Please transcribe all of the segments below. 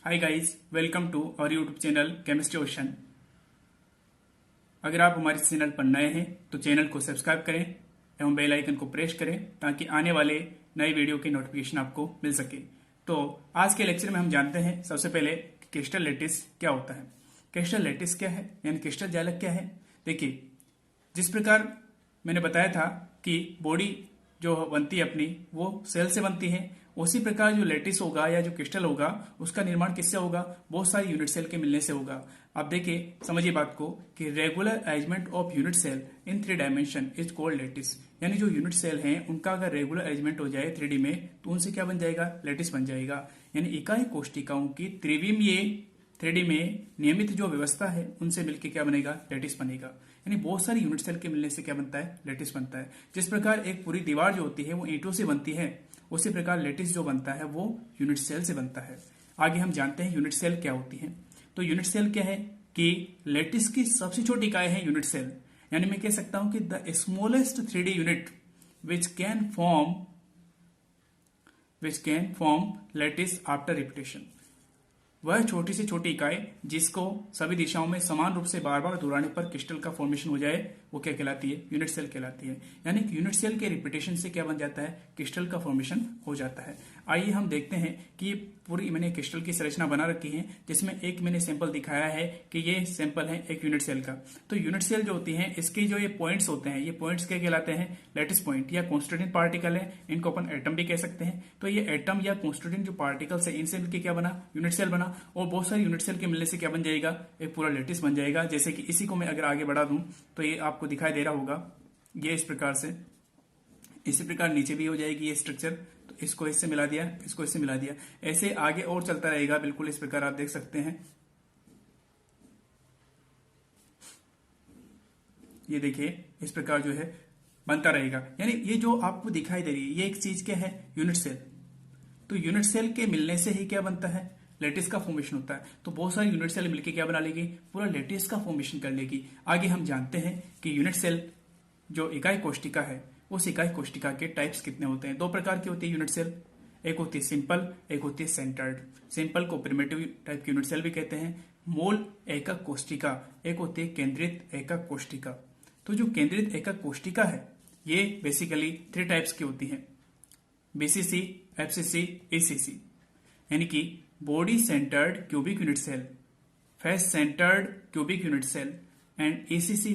Hi guys, welcome to our YouTube channel chemistry ocean. अगर आप हमारे चैनल पर नए हैं तो चैनल को सब्सक्राइब करें एवं बेल आइकन को प्रेस करें ताकि आने वाले नए वीडियो की नोटिफिकेशन आपको मिल सके। तो आज के लेक्चर में हम जानते हैं सबसे पहले क्रिस्टल लैटिस क्या होता है। क्रिस्टल लैटिस क्या है यानी क्रिस्टल जालक क्या है। देखिए, जिस प्रकार मैंने बताया था कि बॉडी जो बनती है अपनी वो सेल से बनती है, उसी प्रकार जो लैटिस होगा या जो क्रिस्टल होगा उसका निर्माण किससे होगा, बहुत सारी यूनिट सेल के मिलने से होगा। आप देखिए, समझिए बात को कि regular arrangement of unit cell in 3 dimension is called lattice. यानी जो यूनिट सेल हैं उनका अगर रेगुलर अरेंजमेंट हो जाए 3D में तो उनसे क्या बन जाएगा, लैटिस बन जाएगा। यानी इकाई कोशिकाओं की त्रिविमीय 3D में नियमित जो व्यवस्था है उनसे मिलकर क्या बनेगा, लैटिस बनेगा। यानी बहुत सारी यूनिट सेल के मिलने से क्या बनता है, लैटिस बनता है। जिस प्रकार एक पूरी दीवार जो होती है वो ईंटों से बनती है, उसी प्रकार लैटिस जो बनता है वो यूनिट सेल से बनता है। आगे हम जानते हैं यूनिट सेल क्या होती है। तो यूनिट सेल क्या है कि लैटिस की सबसे छोटी इकाई है यूनिट सेल। यानी मैं कह सकता हूं कि the smallest 3D unit which can form lattice after repetition. वह छोटी से छोटी इकाई जिसको सभी दिशाओं में समान रूप से बार बार दोहराने पर क्रिस्टल का फॉर्मेशन हो जाए वो क्या कहलाती है, यूनिट सेल कहलाती है। यानी यूनिट सेल के रिपीटेशन से क्या बन जाता है, क्रिस्टल का फॉर्मेशन हो जाता है। आइए हम देखते हैं कि पूरी मैंने क्रिस्टल की संरचना बना रखी है, जिसमें एक मैंने सैंपल दिखाया है कि ये सैंपल है एक यूनिट सेल का। तो यूनिट सेल जो होती है इसके जो ये पॉइंट्स होते हैं, ये पॉइंट्स क्या कहलाते हैं, लैटिस पॉइंट या कॉन्स्टिट्यूएंट पार्टिकल है। इनको अपन एटम भी कह सकते हैं। तो ये एटम या कॉन्स्टिट्यूएंट जो पार्टिकल्स है इनसे मिलकर क्या बना, यूनिट सेल बना। और बहुत सारे यूनिट सेल के मिलने से क्या बन जाएगा, एक पूरा लैटिस बन जाएगा। जैसे कि इसी को मैं अगर आगे बढ़ा दूं तो ये आपको दिखाई दे रहा होगा, ये इस प्रकार से, इसी प्रकार नीचे भी हो जाएगी ये स्ट्रक्चर। तो इसको इससे मिला दिया, इसको इससे मिला दिया, ऐसे आगे और चलता रहेगा। बिल्कुल इस प्रकार आप देख सकते हैं। ये देखिए इस प्रकार जो है बनता रहेगा। यानी ये जो आपको दिखाई दे रही है ये एक चीज क्या है, यूनिट सेल। तो यूनिट सेल के मिलने से ही क्या बनता है, लैटिस का फॉर्मेशन होता है। तो बहुत सारी यूनिट सेल मिलकर क्या बना लेगी, पूरा लैटिस का फॉर्मेशन कर लेगी। आगे हम जानते हैं कि यूनिट सेल जो इकाई कोशिका है उस इकाई कोशिका के टाइप्स कितने होते हैं। 2 प्रकार की होती है यूनिट सेल, एक होती है सिंपल, एक होती है सेंटर्ड। सिंपल को प्रिमिटिव टाइप की यूनिट सेल भी कहते हैं। मूल एकक कोशिका, एक होती है केंद्रित एकक कोशिका। तो जो केंद्रित एकक कोशिका है ये बेसिकली 3 टाइप्स की होती है, बीसीसी, एफसीसी, एसीसी। यानी कि body centred cubic unit cell, face centred cubic unit cell and ECC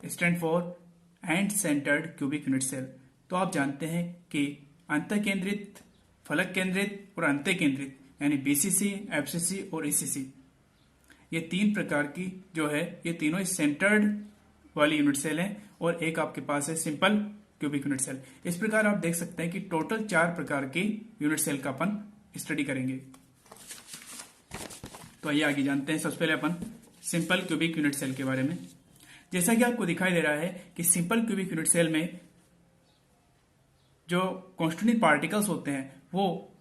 stand for end centred cubic unit cell. तो आप जानते हैं कि अंत केंद्रित, फलक केंद्रित और अंत्य केंद्रित यानी बीसीसी, एफसीसी और ईसीसी, ये 3 प्रकार की जो है ये तीनों सेंटर्ड वाली यूनिट सेल है। और एक आपके पास है सिंपल क्यूबिक यूनिट सेल। इस प्रकार आप देख सकते हैं कि टोटल 4 प्रकार की यूनिट सेल का अपन स्टडी करेंगे। तो आइए आगे जानते हैं। सबसे पहले अपन सिंपल क्यूबिक यूनिट सेल के बारे में। जैसा कि आपको दिखाई दे रहा है कि सिंपल क्यूबिक यूनिट सेल में जो कॉन्स्टिट्यूएंट पार्टिकल्स होते हैं वो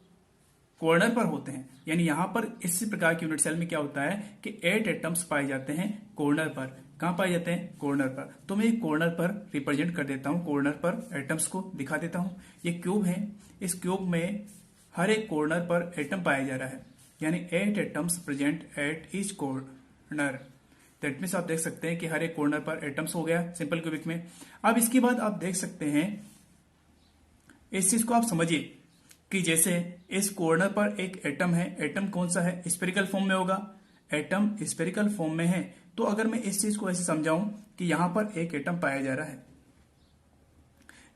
कॉर्नर पर होते हैं। यानी यहां पर इस प्रकार की यूनिट सेल में क्या होता है कि 8 एटम्स पाए जाते हैं कॉर्नर पर। कहां पाए जाते हैं, कॉर्नर पर। तो मैं एक कॉर्नर पर रिप्रेजेंट कर देता हूं, कॉर्नर पर एटम्स को दिखा देता हूं। ये क्यूब है, इस क्यूब में हर एक कॉर्नर पर एटम पाया जा रहा है। यानी 8 atoms present at each corner. That means आप देख सकते हैं कि हर एक कॉर्नर पर एटम्स हो गया सिंपल क्यूबिक में। अब इसके बाद आप देख सकते हैं, इस चीज को आप समझिए कि जैसे इस कॉर्नर पर एक एटम है, एटम कौन सा है, स्फेरिकल फॉर्म में होगा। एटम स्फेरिकल फॉर्म में है तो अगर मैं इस चीज को ऐसे समझाऊं कि यहां पर एक एटम पाया जा रहा है,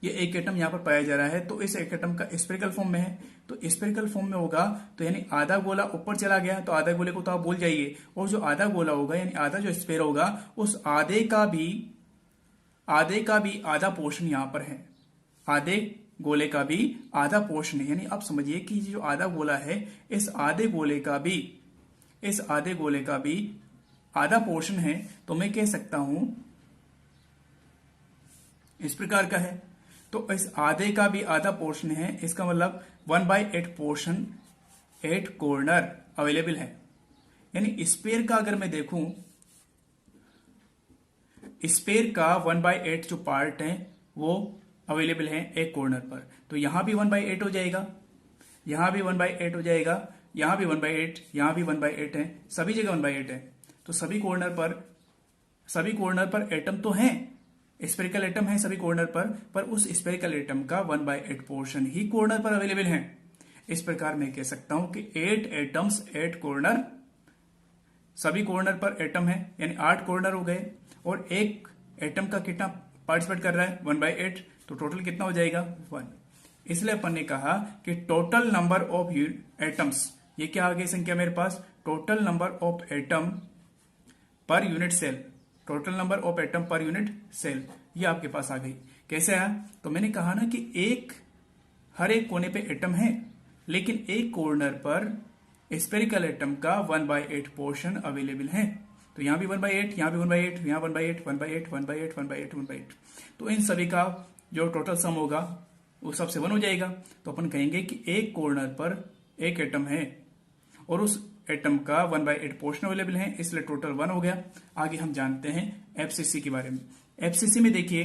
ये एक एटम यहां पर पाया जा रहा है, तो इस एक एटम का स्फेरिकल फॉर्म में है। तो स्फेरिकल फॉर्म में होगा तो यानी आधा गोला ऊपर चला गया, तो आधा गोले को तो आप भूल जाइए। और जो आधा गोला होगा यानी आधा जो स्फेयर होगा उस आधे का भी आधा पोर्शन यहां पर है। आधे गोले का भी आधा पोर्शन है। यानी आप समझिए कि जो आधा गोला है इस आधे गोले का भी आधा पोर्शन है। तो मैं कह सकता हूं इस प्रकार का है। तो इस आधे का भी आधा पोर्शन है, इसका मतलब 1/8 पोर्शन 8 कॉर्नर अवेलेबल है। यानी स्पेयर का अगर मैं देखूं, स्पेयर का 1/8 जो पार्ट है वो अवेलेबल है एक कॉर्नर पर। तो यहां भी 1/8 हो जाएगा, यहां भी 1/8 हो जाएगा। यहां भी 1/8, यहां भी 1/8 है, सभी जगह 1/8 है। तो सभी कॉर्नर पर एटम तो हैं, स्फेरिकल एटम है सभी कॉर्नर पर उस स्फेरिकल एटम का 1/8 पोर्शन ही कॉर्नर पर अवेलेबल है। इस प्रकार मैं कह सकता हूं कि 8 एटम्स 8 कॉर्नर, सभी कॉर्नर पर एटम है, यानी 8 कॉर्नर हो गए, और एक एटम का कितना पार्टिसिपेट कर रहा है 1/8, तो टोटल कितना हो जाएगा 1। इसलिए अपन ने कहा कि टोटल नंबर ऑफ एटम्स, ये क्या आ गई संख्या मेरे पास, total number of atom per unit cell, total number of atom per unit cell, ये आपके पास आ गई। कैसे आया, तो मैंने कहा ना कि हर एक कोने पे एटम है, लेकिन एक कॉर्नर पर स्पेरिकल एटम का 1/8 पोर्शन अवेलेबल है। तो यहां भी 1/8, यहां भी 1/8, यहां 1/8, 1/8, 1/8, 1/8, 1/8, तो इन सभी का जो टोटल सम होगा वो सबसे 1 हो जाएगा। तो अपन कहेंगे कि एक कॉर्नर पर एक एटम है और उस एटम का 1/8 पोर्शन अवेलेबल है, इसलिए टोटल 1 हो गया। आगे हम जानते हैं एफसीसी के बारे में। एफसीसी में देखिए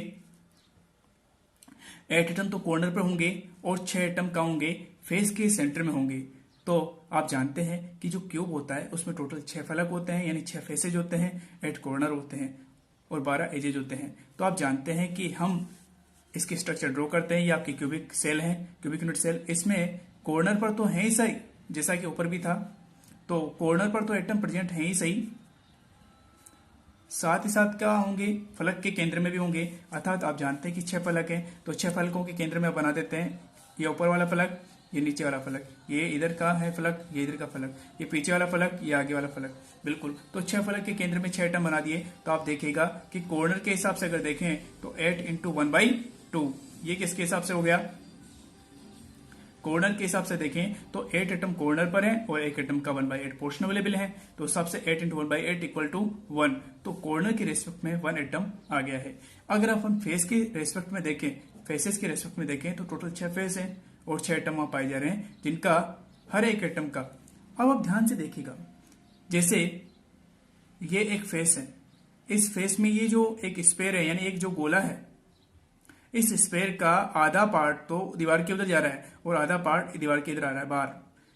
8 एटम तो कॉर्नर पर होंगे और 6 एटम का होंगे फेस के सेंटर में होंगे। तो आप जानते हैं कि जो क्यूब होता है उसमें टोटल 6 फलक होते हैं, यानी 6 फेसेज होते हैं, 8 कॉर्नर होते हैं और 12 एजेज होते हैं। तो आप जानते हैं कि हम इसकी स्ट्रक्चर ड्रॉ करते हैं, ये आपकी क्यूबिक सेल है, क्यूबिक यूनिट सेल। इसमें कॉर्नर पर तो है ही सही, जैसा कि ऊपर भी था, तो कॉर्नर पर तो एटम प्रेजेंट है ही सही, साथ ही साथ क्या होंगे, फलक के केंद्र में भी होंगे। अर्थात आप जानते हैं कि 6 फलक हैं, तो 6 फलकों के केंद्र में बना देते हैं, ये ऊपर वाला फलक, ये नीचे वाला फलक, ये इधर का है फलक, ये इधर का फलक, ये पीछे वाला फलक, ये आगे वाला फलक, बिल्कुल। तो 6 फलक के केंद्र में 6 एटम बना दिए। तो आप देखिएगा कि कॉर्नर के हिसाब से अगर देखें तो 8 × 1/2, ये किसके हिसाब से हो गया, कॉर्नर के हिसाब से देखें तो 8 एटम कॉर्नर पर है और एक एटम का 1/8 पोर्शन अवेलेबल है, तो उस हिसाब से 8 × 1/8 = 1। तो कॉर्नर के रेस्पेक्ट में 1 एटम आ गया है। अगर अपन फेस के रेस्पेक्ट में देखें, फेसेस के रेस्पेक्ट में देखें तो टोटल 6 फेस है और 6 एटम वहां पाए जा रहे हैं, जिनका हर एक एटम का, अब आप ध्यान से देखिएगा, जैसे ये एक फेस है, इस फेस में ये जो एक स्फेयर है, यानी एक जो गोला है, इस स्फेयर का आधा पार्ट तो दीवार के उधर जा रहा है और आधा पार्ट दीवार के इधर आ रहा है बाहर।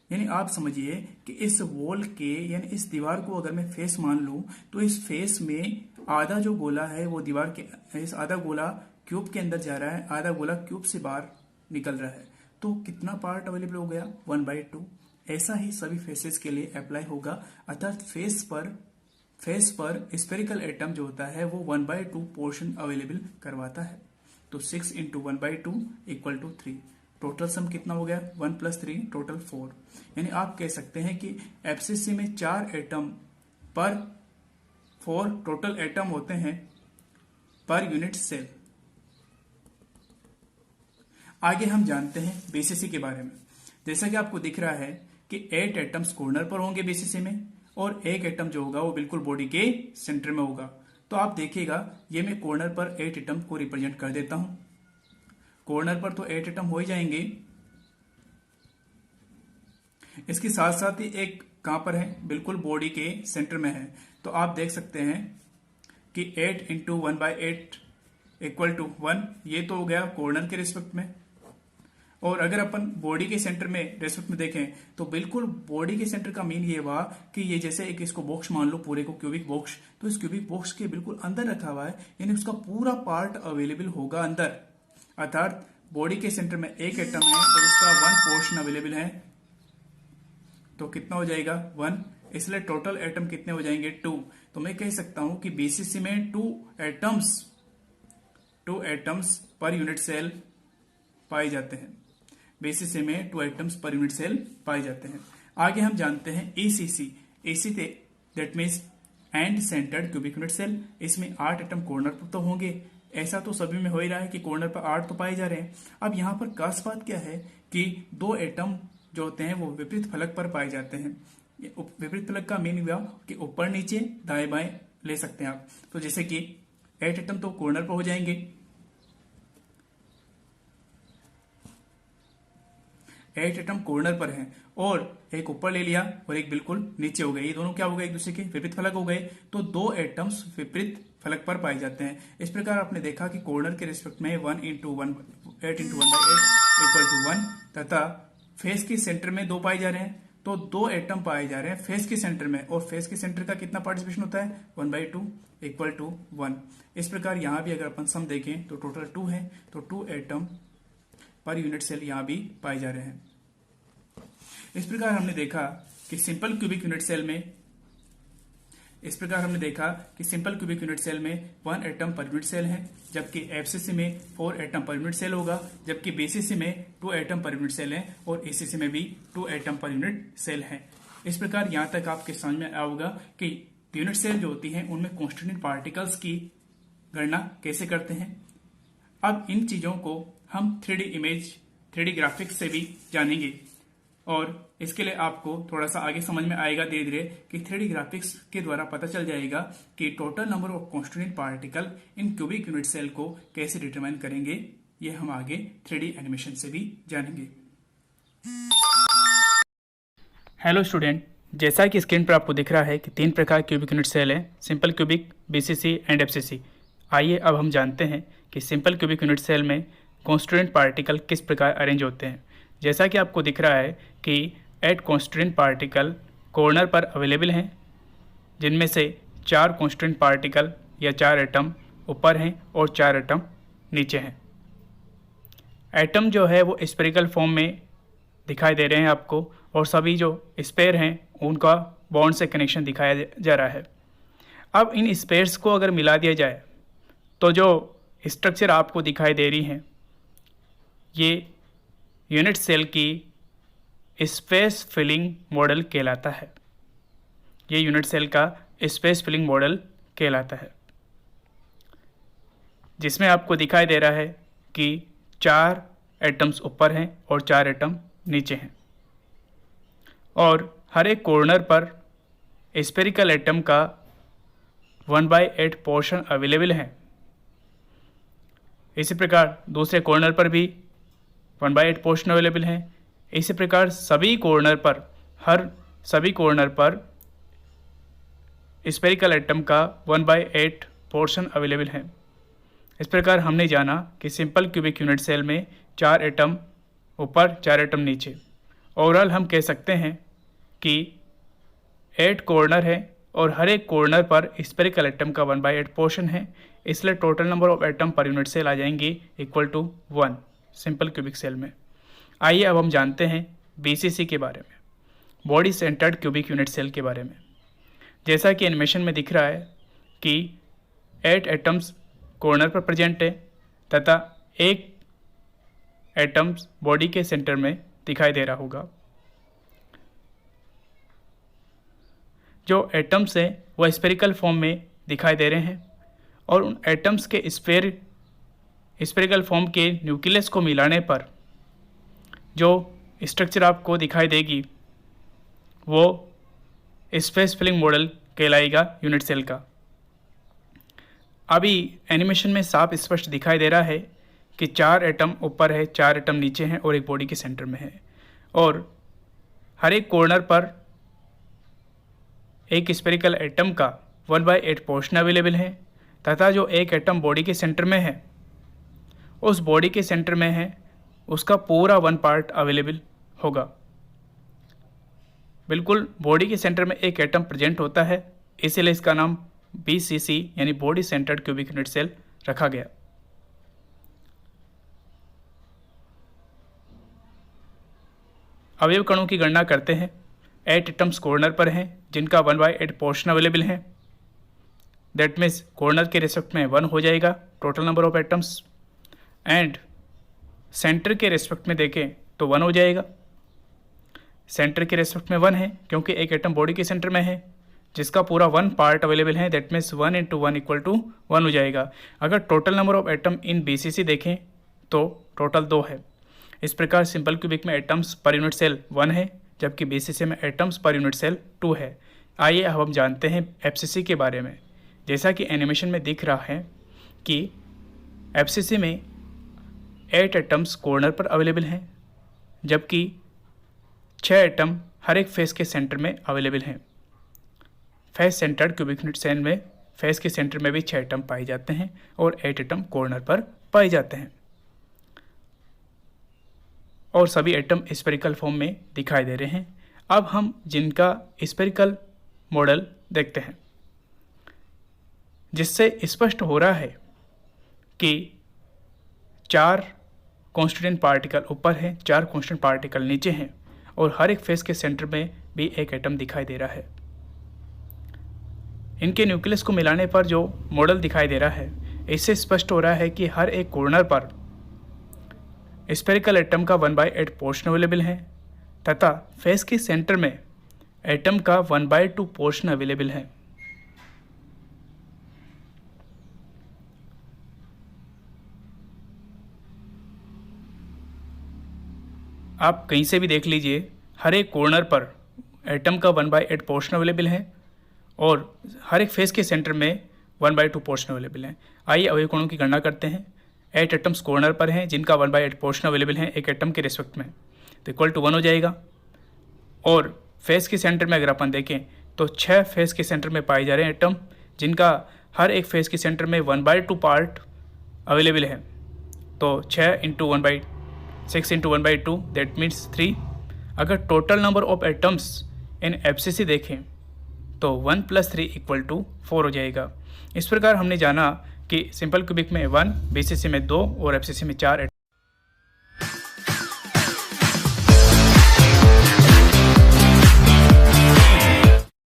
यानी आप समझिए कि इस वॉल के, यानी इस दीवार को अगर मैं फेस मान लूं तो इस फेस में आधा जो गोला है वो दीवार के, इस आधा गोला क्यूब के अंदर जा रहा है, आधा गोला क्यूब से बाहर निकल रहा है। तो कितना पार्ट अवेलेबल हो गया 1/2। ऐसा ही सभी फेसेस के लिए अप्लाई होगा, अर्थात फेस पर स्फेरिकल एटम जो होता है वो 1/2 पोर्शन अवेलेबल करवाता है। तो 6 × 1/2 = 3। टोटल सम कितना हो गया 1 + 3 टोटल 4। यानी आप कह सकते हैं कि एफसीसी में 4 एटम पर 4 टोटल एटम होते हैं पर यूनिट सेल। आगे हम जानते हैं बीसीसी के बारे में। जैसा कि आपको दिख रहा है कि 8 एटम्स कॉर्नर पर होंगे बीसीसी में और एक एटम जो होगा वो बिल्कुल बॉडी के सेंटर में होगा। तो आप देखिएगा ये मैं कॉर्नर पर 8 एटम को रिप्रेजेंट कर देता हूं। कॉर्नर पर तो 8 एटम हो ही जाएंगे, इसके साथ साथ ही एक कहां पर है, बिल्कुल बॉडी के सेंटर में है। तो आप देख सकते हैं कि 8 × 1/8 = 1, ये तो हो गया कॉर्नर के रिस्पेक्ट में। और अगर अपन बॉडी के सेंटर में रेस्पेक्ट में देखें तो बिल्कुल बॉडी के सेंटर का मीन ये हुआ कि ये जैसे एक इसको बॉक्स मान लो, पूरे को क्यूबिक बॉक्स, तो इस क्यूबिक बॉक्स के बिल्कुल अंदर रखा हुआ है, यानी उसका पूरा पार्ट अवेलेबल होगा अंदर। अर्थात बॉडी के सेंटर में एक एटम है और उसका 1 पोर्शन अवेलेबल है, तो कितना हो जाएगा 1। इसलिए टोटल एटम कितने हो जाएंगे 2। तो मैं कह सकता हूं कि बीसीसी में 2 एटम्स पर यूनिट सेल पाए जाते हैं। बीसीसी में 2 एटम्स पर यूनिट सेल पाए जाते हैं। आगे हम जानते हैं ECC. ECC that means end centred cubic unit cell. इसमें 8 एटम कॉर्नर पर तो होंगे, ऐसा तो सभी में हो ही रहा है कि कॉर्नर पर 8 तो पाए जा रहे हैं। अब यहाँ पर खास बात क्या है कि 2 एटम जो होते हैं वो विपरीत फलक पर पाए जाते हैं। विपरीत फलक का मीन हुआ कि ऊपर नीचे दाएं बाएं ले सकते हैं आप। तो जैसे कि 8 एटम तो कॉर्नर पर हो जाएंगे, 8 एटम कॉर्नर पर हैं और एक ऊपर ले लिया और एक बिल्कुल नीचे हो गए। ये दोनों क्या हो गए, एक दूसरे के विपरीत फलक हो गए। तो 2 एटम्स विपरीत फलक पर पाए जाते हैं। इस प्रकार आपने देखा कि कॉर्नर के रिस्पेक्ट में 8 × 1/8 = 1 तथा फेस के सेंटर में 2 पाए जा रहे हैं। तो 2 एटम पाए जा रहे हैं फेस के सेंटर में, और फेस के सेंटर का कितना पार्टिसिपेशन होता है 1/2 इक्वल टू 1। इस प्रकार यहां भी अगर अपन सम देखें तो टोटल 2 है, तो 2 एटम पर यूनिट सेल यहां भी पाए जा रहे हैं। इस प्रकार हमने देखा कि सिंपल क्यूबिक यूनिट सेल में 1 एटम पर यूनिट सेल है, जबकि एफसीसी में 4 एटम पर यूनिट सेल होगा, जबकि बीसीसी में 2 एटम पर यूनिट सेल है, और एसीसी में भी 2 एटम पर यूनिट सेल है। इस प्रकार यहां तक आपके समझ में आया होगा कि यूनिट सेल जो होती हैं उनमें कॉन्स्टिट्यूएंट पार्टिकल्स की गणना कैसे करते हैं। अब इन चीजों को हम 3D ग्राफिक्स से भी जानेंगे, और इसके लिए आपको थोड़ा सा आगे समझ में आएगा धीरे धीरे कि 3D ग्राफिक्स के द्वारा पता चल जाएगा कि total number of constituent particle in cubic unit cell को कैसे डिटरमाइन करेंगे। ये हम आगे 3D एनिमेशन से भी जानेंगे। हेलो स्टूडेंट, जैसा कि स्क्रीन पर आपको दिख रहा है कि 3 प्रकार क्यूबिक यूनिट सेल हैं, simple cubic, BCC and FCC. आइए अब हम जानते हैं कि सिंपल क्यूबिक यूनिट सेल में कॉन्स्टिट्यूएंट पार्टिकल किस प्रकार अरेंज होते हैं। जैसा कि आपको दिख रहा है कि 8 कॉन्स्टिट्यूएंट पार्टिकल कॉर्नर पर अवेलेबल हैं, जिनमें से 4 कॉन्स्टिट्यूएंट पार्टिकल या 4 एटम ऊपर हैं और 4 एटम नीचे हैं। एटम जो है वो स्फेरिकल फॉर्म में दिखाई दे रहे हैं आपको, और सभी जो स्पेयर हैं उनका बॉन्ड से कनेक्शन दिखाया जा रहा है। अब इन स्पेयर्स को अगर मिला दिया जाए तो जो स्ट्रक्चर आपको दिखाई दे रही हैं ये यूनिट सेल की स्पेस फिलिंग मॉडल कहलाता है। ये यूनिट सेल का स्पेस फिलिंग मॉडल कहलाता है, जिसमें आपको दिखाई दे रहा है कि 4 एटम्स ऊपर हैं और 4 एटम नीचे हैं, और हर एक कॉर्नर पर स्फेरिकल एटम का 1/8 पोर्शन अवेलेबल है। इसी प्रकार दूसरे कॉर्नर पर भी 1/8 पोर्शन अवेलेबल है। इसी प्रकार सभी कॉर्नर पर स्फेरिकल एटम का 1/8 पोर्शन अवेलेबल है। इस प्रकार हमने जाना कि सिंपल क्यूबिक यूनिट सेल में 4 एटम ऊपर 4 एटम नीचे। ओवरऑल हम कह सकते हैं कि 8 कॉर्नर है और हर एक कॉर्नर पर स्फेरिकल एटम का 1/8 पोर्शन है, इसलिए total number of atom per unit cell आ जाएंगे equal to 1 simple cubic cell में। आइए अब हम जानते हैं बीसीसी के बारे में, body centred cubic unit cell के बारे में। जैसा कि एनिमेशन में दिख रहा है कि 8 एटम्स कॉर्नर पर प्रेजेंट है तथा एक एटम्स बॉडी के सेंटर में दिखाई दे रहा होगा। जो एटम्स हैं वह स्फेरिकल फॉर्म में दिखाई दे रहे हैं, और उन एटम्स के स्फेरिकल फॉर्म के न्यूक्लियस को मिलाने पर जो स्ट्रक्चर आपको दिखाई देगी वो स्पेस फिलिंग मॉडल कहलाएगा यूनिट सेल का। अभी एनिमेशन में साफ स्पष्ट दिखाई दे रहा है कि 4 एटम ऊपर है, 4 एटम नीचे हैं और एक बॉडी के सेंटर में है, और हर एक कॉर्नर पर एक स्फेरिकल एटम का 1/8 पोर्शन अवेलेबल है, तथा जो एक एटम बॉडी के सेंटर में है उस बॉडी के सेंटर में है उसका पूरा 1 पार्ट अवेलेबल होगा। बिल्कुल बॉडी के सेंटर में एक एटम प्रेजेंट होता है, इसीलिए इसका नाम बीसीसी यानी body centred cubic unit cell रखा गया। अवयव कणों की गणना करते हैं। 8 एटम्स कॉर्नर पर हैं जिनका 1/8 पोर्शन अवेलेबल है, दैट मीन्स कॉर्नर के रेस्पेक्ट में 1 हो जाएगा total number of atoms, and centre के रेस्पेक्ट में देखें तो 1 हो जाएगा। सेंटर के रेस्पेक्ट में 1 है क्योंकि एक एटम बॉडी के सेंटर में है जिसका पूरा 1 पार्ट अवेलेबल है, दैट मीन्स 1 × 1 = 1 हो जाएगा। अगर total number of atom in BCC देखें तो टोटल 2 है। इस प्रकार सिंपल क्यूबिक में एटम्स पर यूनिट सेल 1 है, जबकि बीसीसी में एटम्स पर यूनिट सेल 2 है। आइए अब हम जानते हैं एफसीसी के बारे में। जैसा कि एनिमेशन में दिख रहा है कि एफसीसी में 8 एटम्स कॉर्नर पर अवेलेबल हैं, जबकि 6 एटम हर एक फेस के सेंटर में अवेलेबल हैं। Face centred cubic unit cell में फेस के सेंटर में भी 6 एटम पाए जाते हैं और 8 एटम कॉर्नर पर पाए जाते हैं, और सभी एटम स्फेरिकल फॉर्म में दिखाई दे रहे हैं। अब हम जिनका स्फेरिकल मॉडल देखते हैं, जिससे स्पष्ट हो रहा है कि 4 कॉन्स्टिट्यूएंट पार्टिकल ऊपर है, 4 कॉन्स्टेंट पार्टिकल नीचे हैं और हर एक फेस के सेंटर में भी एक एटम दिखाई दे रहा है। इनके न्यूक्लियस को मिलाने पर जो मॉडल दिखाई दे रहा है, इससे स्पष्ट हो रहा है कि हर एक कॉर्नर पर स्फेरिकल एटम का 1/8 पोर्शन अवेलेबल है तथा फेस के सेंटर में एटम का 1/2 पोर्शन अवेलेबल है। आप कहीं से भी देख लीजिए, हर एक कॉर्नर पर एटम का 1/8 पोर्शन अवेलेबल है और हर एक फेस के सेंटर में 1/2 पोर्शन अवेलेबल है। आइए अवयव कोणों की गणना करते हैं। 8 एटम्स कॉर्नर पर हैं जिनका 1/8 पोर्शन अवेलेबल है एक एटम के रिस्पेक्ट में, तो इक्वल टू 1 हो जाएगा। और फेस के सेंटर में अगर अपन देखें तो 6 फेस के सेंटर में पाए जा रहे हैं एटम, जिनका हर एक फेस के सेंटर में 1/2 पार्ट अवेलेबल है। तो 6 × 1/6 × 1/2 दैट मीन्स 3। अगर total number of atoms in FCC देखें तो 1 + 3 = 4 हो जाएगा। इस प्रकार हमने जाना कि सिंपल क्यूबिक में 1, बीसीसी में 2 और एफसीसी में 4